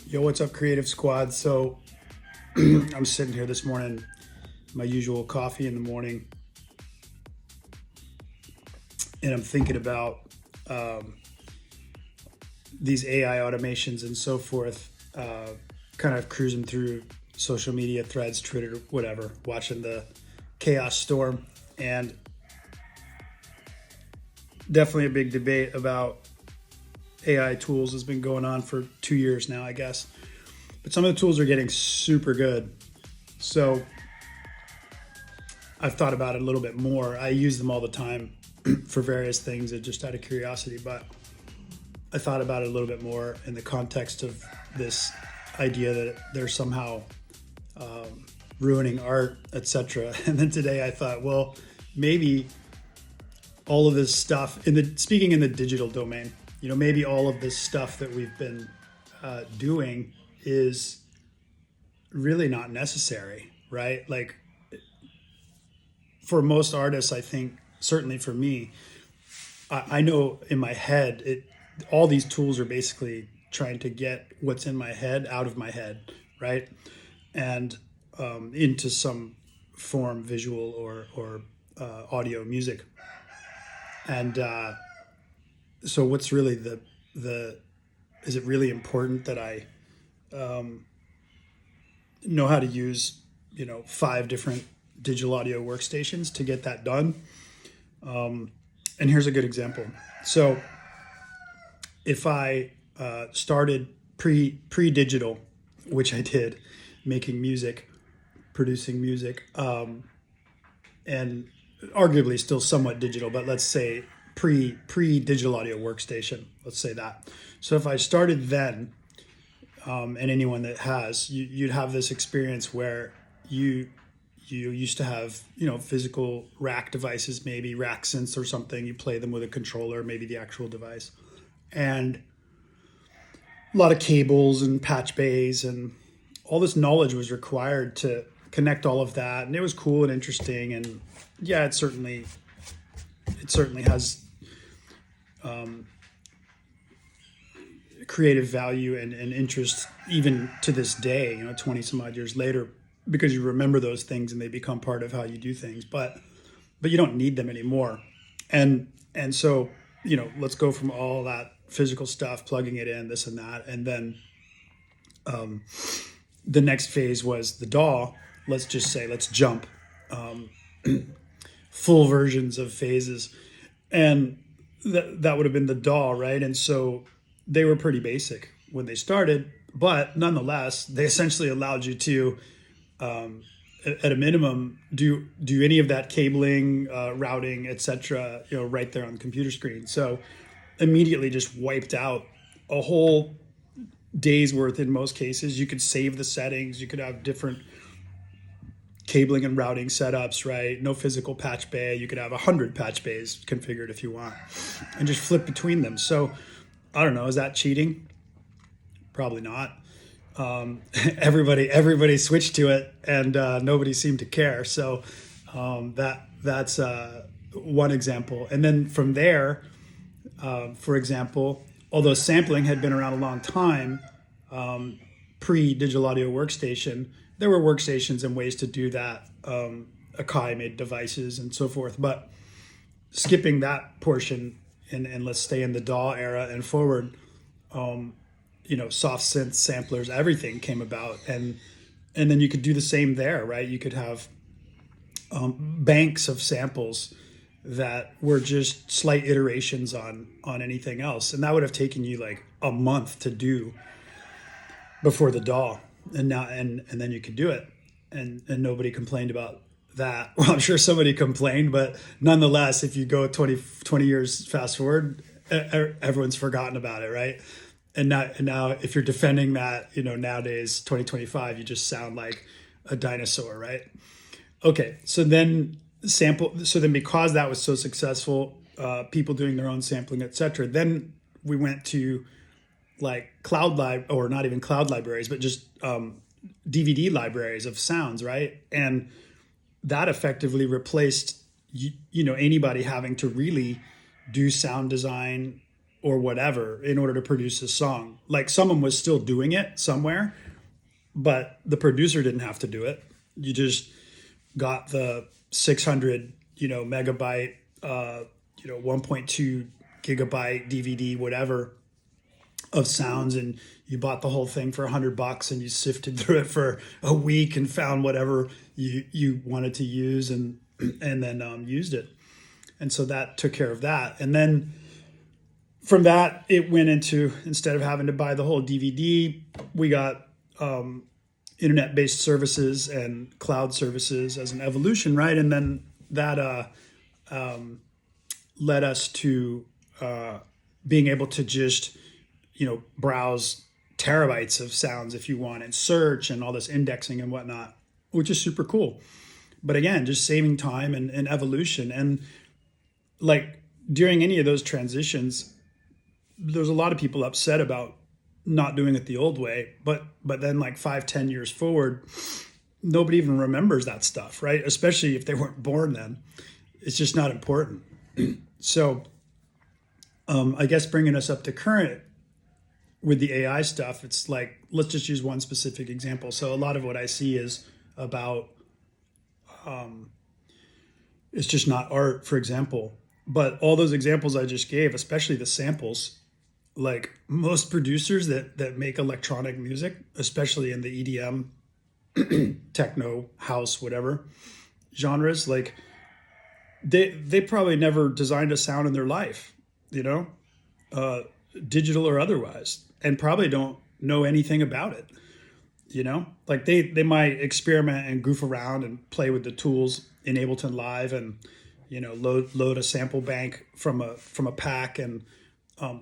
Yo, what's up, Creative Squad? So I'm sitting here this morning, my usual coffee in the morning, and I'm thinking about um, these AI automations and so forth, kind of cruising through social media threads, Twitter, whatever, watching the chaos storm. And definitely a big debate about AI tools has been going on for 2 years now, I guess. But some of the tools are getting super good. So I've thought about it a little bit more. I use them all the time for various things, just out of curiosity. But I thought about it a little bit more in the context of this idea that they're somehow ruining art, etc. And then today I thought, well, maybe all of this stuff speaking in the digital domain, maybe all of this stuff that we've been doing is really not necessary, right? Like for most artists, I think certainly for me, I know in my head, all these tools are basically trying to get what's in my head out of my head, right, and into some form, visual or audio, music. And so, what's really the is it really important that I know how to use five different digital audio workstations to get that done? And here's a good example. So if I started pre digital, which I did, making music, producing music, and arguably still somewhat digital, but let's say pre digital audio workstation. Let's say that. So if I started then, and anyone that has, you'd have this experience where you used to have physical rack devices, maybe rack synths or something. You play them with a controller, maybe the actual device, and a lot of cables and patch bays and all this knowledge was required to connect all of that. And it was cool and interesting, and yeah, it certainly has creative value and interest even to this day, 20 some odd years later, because you remember those things and they become part of how you do things. But you don't need them anymore. And so, let's go from all that physical stuff, plugging it in, this and that, and then the next phase was the DAW. Let's just say, let's jump full versions of phases, and that would have been the DAW, right? And so they were pretty basic when they started, but nonetheless, they essentially allowed you to, at a minimum, do any of that cabling, routing, etc. Right there on the computer screen. So immediately just wiped out a whole day's worth in most cases. You could save the settings. You could have different cabling and routing setups, right? No physical patch bay. You could have 100 patch bays configured if you want, and just flip between them. So I don't know. Is that cheating? Probably not. Everybody switched to it, and nobody seemed to care. So that's one example. And then from there, for example, although sampling had been around a long time, pre-digital audio workstation, there were workstations and ways to do that. Akai made devices and so forth. But skipping that portion, and let's stay in the DAW era and forward, soft synth samplers, everything came about. And then you could do the same there, right? You could have banks of samples that were just slight iterations on anything else, and that would have taken you like a month to do before the DAW, and then you could do it, and nobody complained about that. Well, I'm sure somebody complained, but nonetheless, if you go 20 years fast forward, everyone's forgotten about it, right? And now if you're defending that, nowadays 2025, you just sound like a dinosaur, right? Okay, so then because that was so successful, people doing their own sampling, etc., then we went to like or not even cloud libraries, but just DVD libraries of sounds, right? And that effectively replaced anybody having to really do sound design or whatever in order to produce a song. Like someone was still doing it somewhere, but the producer didn't have to do it. You just got the 600, megabyte, 1.2 gigabyte DVD, whatever, of sounds, and you bought the whole thing for $100 and you sifted through it for a week and found whatever you wanted to use, and then used it. And so that took care of that. And then from that, it went into, instead of having to buy the whole DVD, we got internet-based services and cloud services as an evolution, right? And then that led us to being able to just, browse terabytes of sounds if you want, and search and all this indexing and whatnot, which is super cool. But again, just saving time and evolution. And like during any of those transitions, there's a lot of people upset about not doing it the old way, but then like 5-10 years forward, nobody even remembers that stuff, right? Especially if they weren't born then. It's just not important. So I guess bringing us up to current with the AI stuff, it's like, let's just use one specific example. So a lot of what I see is about, it's just not art, for example. But all those examples I just gave, especially the samples, like most producers that make electronic music, especially in the EDM, techno, house, whatever genres, like they probably never designed a sound in their life, digital or otherwise, and probably don't know anything about it. Like they might experiment and goof around and play with the tools in Ableton Live, and load a sample bank from a pack, and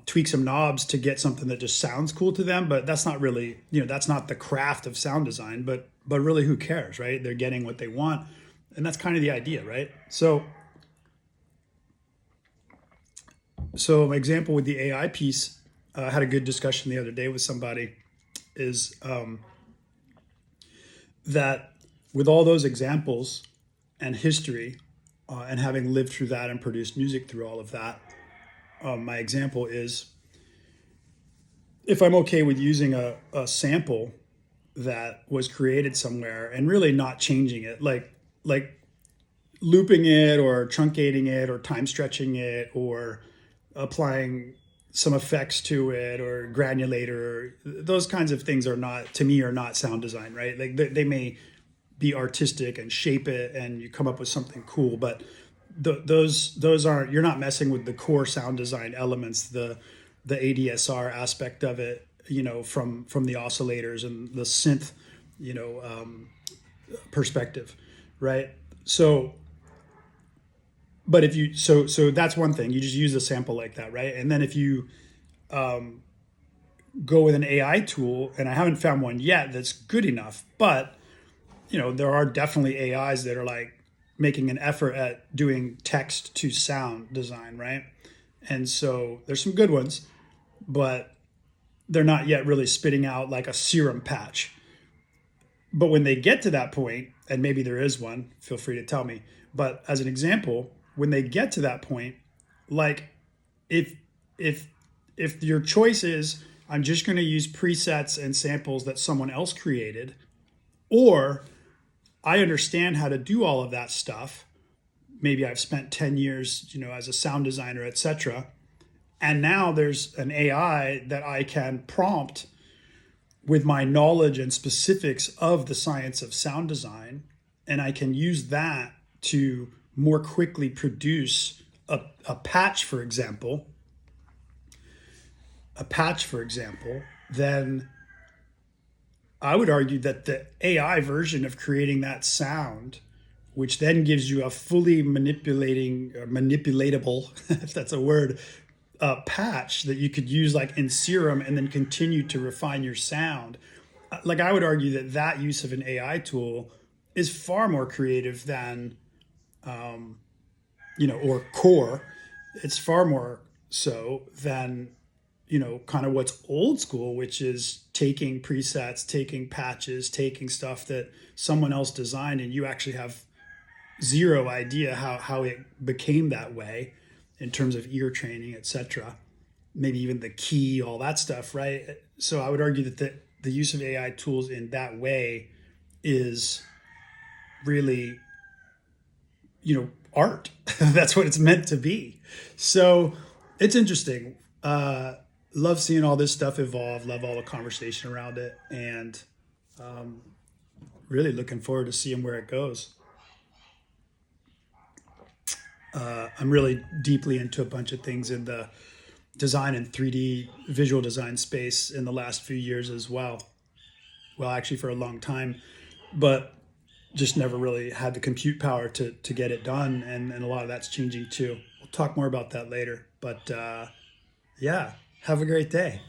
tweak some knobs to get something that just sounds cool to them. But that's not really, that's not the craft of sound design. But really, who cares, right? They're getting what they want, and that's kind of the idea, right? So my example with the AI piece, I had a good discussion the other day with somebody, is that with all those examples and history, and having lived through that and produced music through all of that, my example is, if I'm okay with using a sample that was created somewhere and really not changing it, like looping it or truncating it or time stretching it or applying some effects to it or granulator, those kinds of things are not, to me, are not sound design, right? Like they may be artistic and shape it and you come up with something cool, but those aren't, you're not messing with the core sound design elements, the ADSR aspect of it, from the oscillators and the synth, perspective, right? So, but if you, so that's one thing, you just use a sample like that, right? And then if you go with an AI tool, and I haven't found one yet that's good enough, but there are definitely AIs that are like making an effort at doing text to sound design, right? And so there's some good ones, but they're not yet really spitting out like a serum patch. But when they get to that point, and maybe there is one, feel free to tell me, but as an example, when they get to that point, like if your choice is, I'm just going to use presets and samples that someone else created, or I understand how to do all of that stuff, maybe I've spent 10 years, as a sound designer, etc., and now there's an AI that I can prompt with my knowledge and specifics of the science of sound design, and I can use that to more quickly produce a patch, for example, then I would argue that the AI version of creating that sound, which then gives you a fully manipulatable, if that's a word, patch that you could use like in Serum and then continue to refine your sound. Like I would argue that use of an AI tool is far more creative than, or core. It's far more so than, kind of what's old school, which is taking presets, taking patches, taking stuff that someone else designed, and you actually have zero idea how it became that way in terms of ear training, etc. maybe even the key, all that stuff, right? So I would argue that the use of AI tools in that way is really, art. That's what it's meant to be. So it's interesting. Love seeing all this stuff evolve. Love all the conversation around it, and really looking forward to seeing where it goes. I'm really deeply into a bunch of things in the design and 3D visual design space in the last few years as well. Well, actually, for a long time, but just never really had the compute power to get it done. And a lot of that's changing too. We'll talk more about that later. But yeah, have a great day.